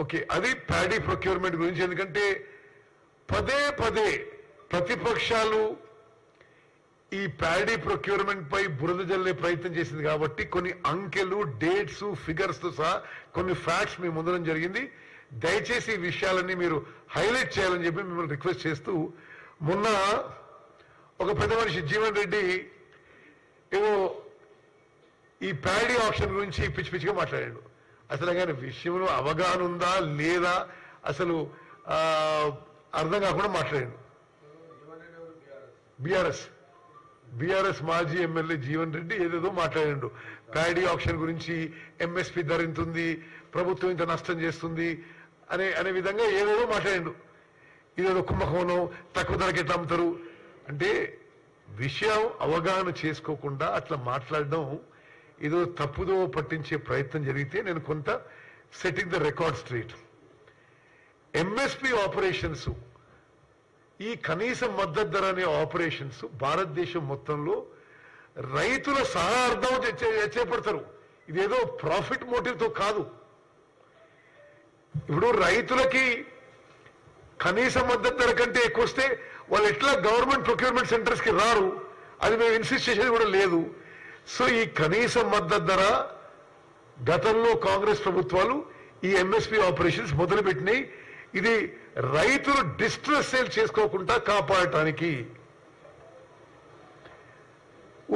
Okay, అది paddy procurement గురించి. ఎందుకంటే పదే పదే ప్రతిపక్షాలు ఈ ప్యాడీ ప్రొక్యూర్మెంట్ పై బురద జల్లే ప్రయత్నం చేసింది కాబట్టి కొన్ని అంకెలు, డేట్స్, ఫిగర్స్ తో సహా కొన్ని ఫ్యాక్ట్స్ మీ ముందరం జరిగింది. దయచేసి ఈ విషయాలన్నీ మీరు హైలైట్ చేయాలని చెప్పి మిమ్మల్ని రిక్వెస్ట్ చేస్తూ, మొన్న ఒక పెద్ద మనిషి జీవన్ రెడ్డి ఏదో ఈ ప్యాడీ ఆప్షన్ గురించి పిచ్చి పిచ్చిగా మాట్లాడాడు. అసలు కానీ విషయంలో అవగాహన ఉందా లేదా అసలు అర్థం కాకుండా మాట్లాడాడు. బీఆర్ఎస్ మాజీ ఎమ్మెల్యే జీవన్ రెడ్డి ఏదేదో మాట్లాడాడు. ప్యాడీ ఆప్షన్ గురించి, ఎంఎస్పీ ధర ఇంత ఉంది, ప్రభుత్వం ఇంత నష్టం చేస్తుంది అనే విధంగా ఏదేదో మాట్లాడాడు. ఇదేదో కుంభకోణం, తక్కువ ధరకి ఎట్లా అమ్ముతారు అంటే విషయం అవగాహన చేసుకోకుండా అట్లా మాట్లాడడం ఏదో తప్పుదో పట్టించే ప్రయత్నం జరిగితే నేను కొంత setting the record street. MSP operations, ఈ కనీస మద్దతు ధర అనే ఆపరేషన్స్ భారతదేశం మొత్తంలో రైతుల సహార్థం చేపడతారు. ఇదేదో ప్రాఫిట్ మోటివ్తో కాదు. ఇప్పుడు రైతులకి కనీస మద్దతు ధర కంటే ఎక్కువ వస్తే వాళ్ళు ఎట్లా గవర్నమెంట్ ప్రొక్యూర్మెంట్ సెంటర్స్ కి రారు. అది మేము ఇన్సిస్ట్ చేసేది కూడా లేదు. సో ఈ కనీస మద్దతు ధర గతంలో కాంగ్రెస్ ప్రభుత్వాలు ఈ ఎంఎస్పీ ఆపరేషన్స్ మొదలుపెట్టినాయి. ఇది రైతులు డిస్ట్రెస్ సేల్ చేసుకోకుండా కాపాడటానికి.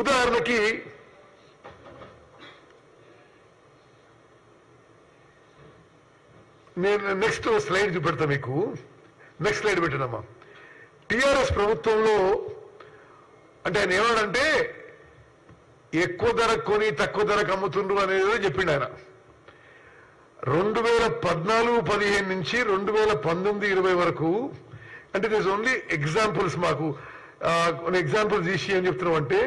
ఉదాహరణకి నేను నెక్స్ట్ స్లైడ్ చూపెడతా మీకు. Next slide పెట్టినమ్మా. టిఆర్ఎస్ ప్రభుత్వంలో అంటే ఆయన ఏమన్నాడంటే ఎక్కువ ధరకు కొని తక్కువ ధరకు అమ్ముతుండ్రు అనేది చెప్పిండు ఆయన. 2014-15 నుంచి 2019-20 వరకు అంటే దిస్ ఓన్లీ ఎగ్జాంపుల్స్. మాకు కొన్ని ఎగ్జాంపుల్స్ తీసి ఏం చెప్తున్నాం అంటే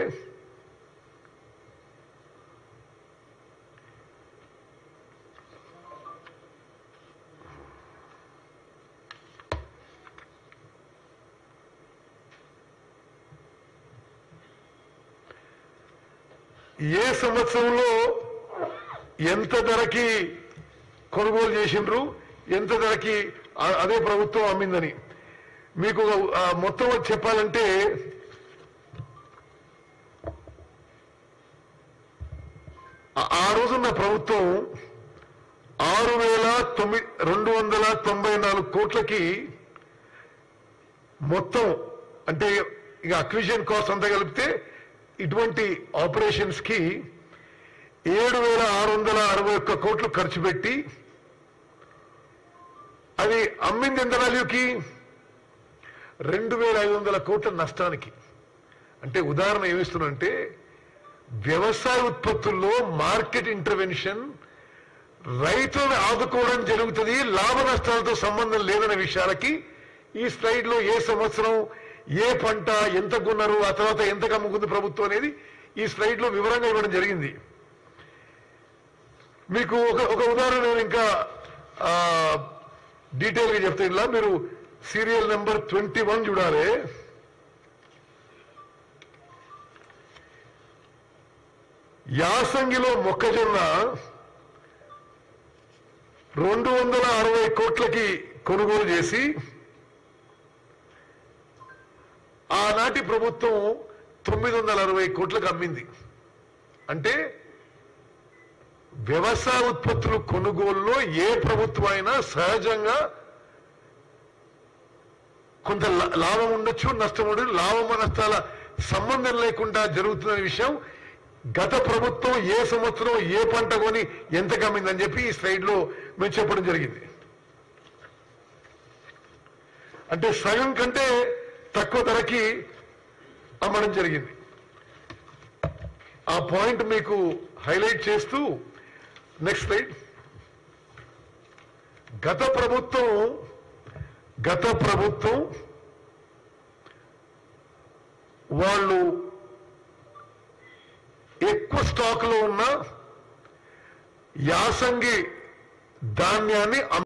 ఏ సంవత్సరంలో ఎంత ధరకి కొనుగోలు చేసిండ్రు, ఎంత ధరకి అదే ప్రభుత్వం అమ్మిందని మీకు మొత్తం చెప్పాలంటే ఆ రోజున్న ప్రభుత్వం 6,294 కోట్లకి మొత్తం అంటే ఇక అక్విజిషన్ కాస్ట్ అంతా కలిపితే ఇటువంటి ఆపరేషన్స్ కి 7,661 కోట్లు ఖర్చు పెట్టి అది అమ్మింది ఎంత వాల్యూకి? 2,500 కోట్ల నష్టానికి. అంటే ఉదాహరణ ఏమిస్తున్నంటే వ్యవసాయ ఉత్పత్తుల్లో మార్కెట్ ఇంటర్వెన్షన్ రైతులను ఆదుకోవడం జరుగుతుంది, లాభ నష్టాలతో సంబంధం లేదనే విషయాలకి ఈ స్లైడ్ లో ఏ సంవత్సరం ఏ పంట ఎంత కొన్నారు, ఆ తర్వాత ఎంత అమ్ముకుంది ప్రభుత్వం అనేది ఈ స్లైడ్ లో వివరంగా ఇవ్వడం జరిగింది. మీకు ఒక ఉదాహరణ నేను ఇంకా డీటెయిల్ గా చెప్తే ఇలా మీరు సీరియల్ నెంబర్ 21 చూడాలి. యాసంగిలో మొక్కజొన్న 260 కోట్లకి కొనుగోలు చేసి ఆనాటి ప్రభుత్వం 960 కోట్లకు అమ్మింది. అంటే వ్యవసాయ ఉత్పత్తుల కొనుగోలులో ఏ ప్రభుత్వం అయినా సహజంగా కొంత లాభం ఉండొచ్చు, నష్టం ఉండదు. లాభం నష్టాల సంబంధం లేకుండా జరుగుతున్న విషయం గత ప్రభుత్వం ఏ సంవత్సరం ఏ పంట కొని ఎంత కమ్మిందని చెప్పి ఈ స్లైడ్ లో మేము చెప్పడం జరిగింది. అంటే సగం కంటే తక్కువ ధరకి అమ్మడం జరిగింది. ఆ పాయింట్ మీకు హైలైట్ చేస్తూ నెక్స్ట్ స్లైడ్. గత ప్రభుత్వం వాళ్ళు ఎక్కువ స్టాక్ లో ఉన్న యాసంగి ధాన్యాన్ని